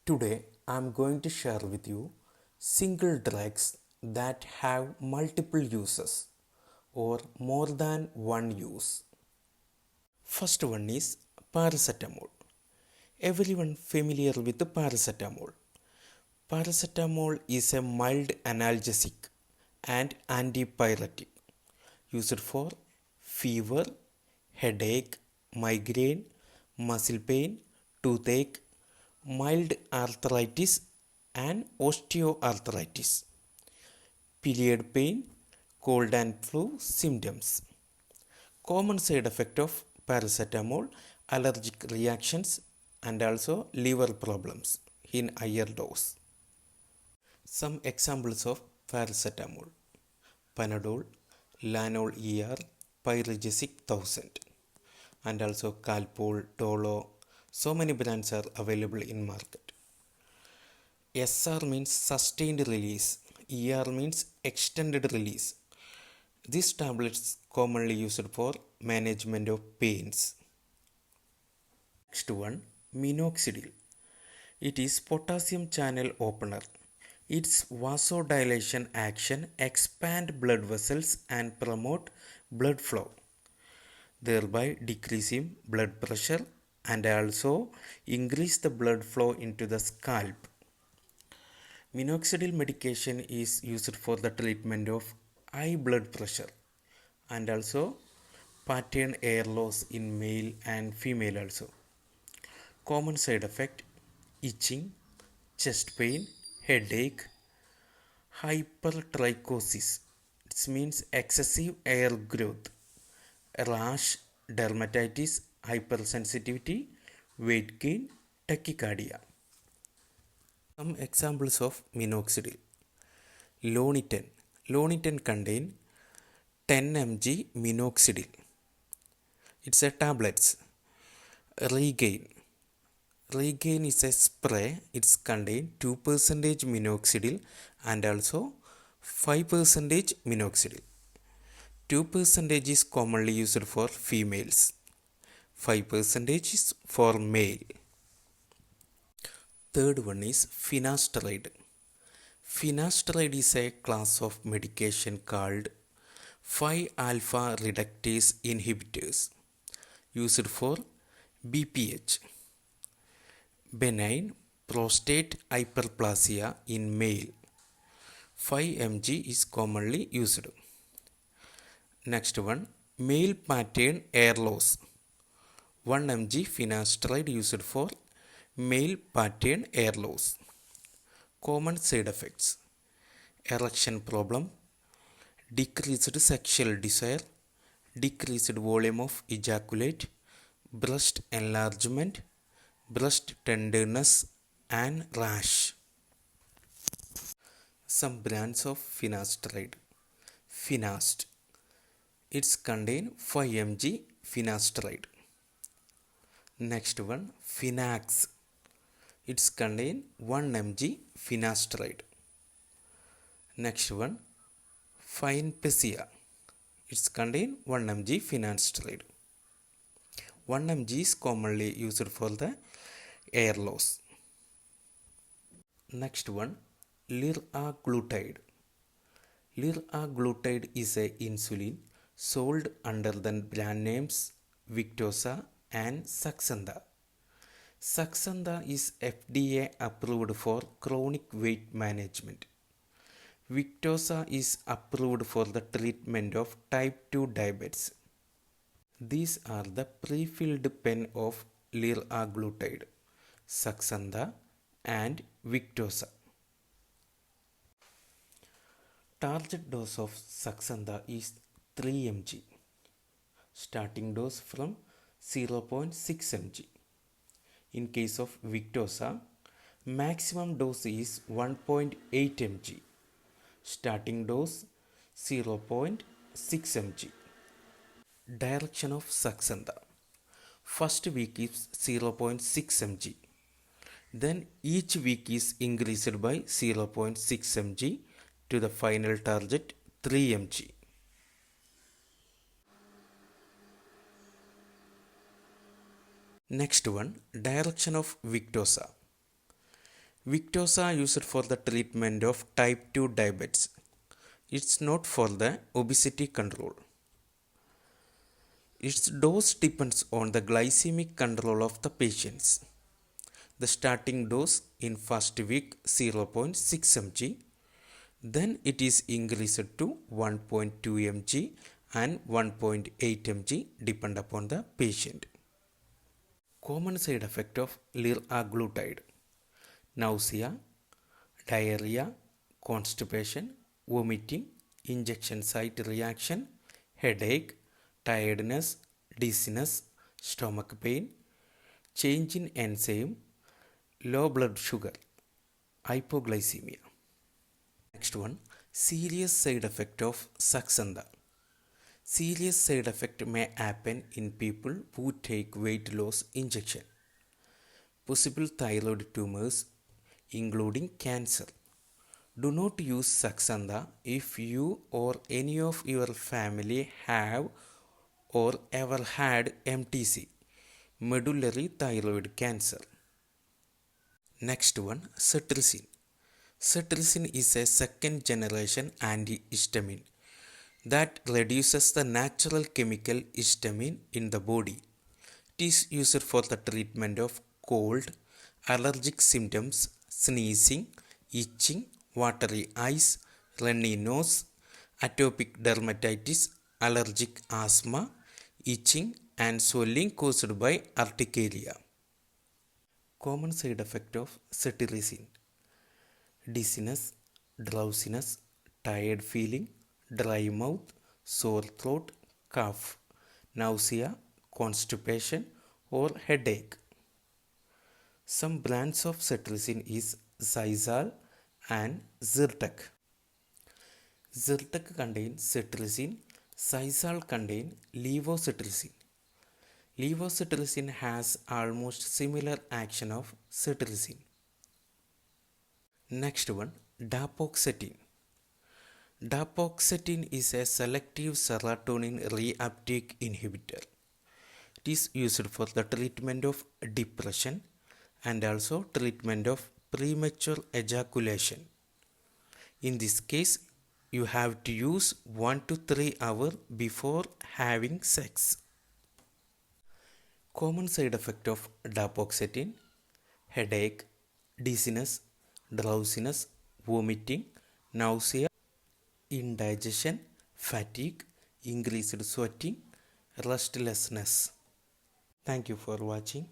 Today I am going to share with you single drugs that have multiple uses or more than one use. First one is paracetamol. Everyone familiar with paracetamol. Paracetamol is a mild analgesic and antipyretic used for fever, headache, migraine, muscle pain, toothache, mild arthritis and osteoarthritis, period pain, cold and flu symptoms. Common side effect of paracetamol, allergic reactions and also liver problems in higher dose. Some examples of paracetamol: Panadol, Lanol ER, Pyrogesic 1000, and also Calpol, Dolo. So many brands are available in market. SR means sustained release, ER means extended release. These tablets commonly used for management of pains. Next one, minoxidil. It is potassium channel opener. Its vasodilation action expand blood vessels and promote blood flow, thereby decreasing blood pressure and also increase the blood flow into the scalp. Minoxidil medication is used for the treatment of high blood pressure and also pattern hair loss in male and female also. Common side effect: itching, chest pain, headache, hypertrichosis. It means excessive hair growth, rash, dermatitis, hypersensitivity, weight gain, tachycardia. Some examples of minoxidil. Lonitin. Lonitin contain 10 mg minoxidil. It's a tablets. Regain. Regain is a spray. It's contain 2% minoxidil and also 5% minoxidil. 2% is commonly used for females. 5% is for male. Third one is finasteride. Finasteride is a class of medication called 5-alpha reductase inhibitors used for BPH, benign prostate hyperplasia in male. 5 mg is commonly used. Next one, male pattern hair loss. 1 mg finasteride used for male pattern hair loss. Common side effects: erection problem, decreased sexual desire, decreased volume of ejaculate, breast enlargement, breast tenderness and rash. Some brands of finasteride. Finast. It's contain 5 mg finasteride. Next one, Finax. It's contain 1 mg finasteride. Next one, Finpesia. It's contain 1 mg finasteride. 1 mg is commonly used for the hair loss. Next one, liraglutide. Liraglutide is a insulin sold under the brand names Victoza and Saxenda. Saxenda is FDA approved for chronic weight management. Victoza is approved for the treatment of type 2 diabetes. These are the pre-filled pen of liraglutide, Saxenda and Victoza. Target dose of Saxenda is 3 mg. Starting dose from 0.6 mg. In case of Victoza, maximum dose is 1.8 mg. Starting dose 0.6 mg. Direction of Saxenda. First week is 0.6 mg. Then each week is increased by 0.6 mg to the final target 3 mg. Next one, direction of Victoza. Victoza used for the treatment of type 2 diabetes. It's not for the obesity control. Its dose depends on the glycemic control of the patients. The starting dose in first week 0.6 mg, then it is increased to 1.2 mg and 1.8 mg depend upon the patient. Common side effect of liraglutide: nausea, diarrhea, constipation, vomiting, injection site reaction, headache, tiredness, dizziness, stomach pain, change in enzyme, low blood sugar, hypoglycemia. Next one, serious side effect of Saxenda. Serious side effect may happen in people who take weight loss injection. Possible thyroid tumors including cancer. Do not use Saxenda if you or any of your family have or ever had MTC, medullary thyroid cancer. Next one, cetirizine. Cetirizine is a second generation antihistamine that reduces the natural chemical histamine in the body. It is used for the treatment of cold, allergic symptoms, sneezing, itching, watery eyes, runny nose, atopic dermatitis, allergic asthma, itching and swelling caused by urticaria. Common side effect of cetirizine: dizziness, drowsiness, tired feeling, dry mouth, sore throat, cough, nausea, constipation or headache. Some brands of cetirizine is Zysal and Zyrtec. Zyrtec contains cetirizine, Zysal contains levocetirizine. Levocetirizine has almost similar action of cetirizine. Next one, dapagliflozin. Dapagliflozin is a selective serotonin reuptake inhibitor. It is used for the treatment of depression and also treatment of premature ejaculation. In this case, you have to use 1 to 3 hours before having sex. Common side effect of dapagliflozin: headache, dizziness, drowsiness, vomiting, nausea, indigestion, fatigue, increased sweating, restlessness. Thank you for watching.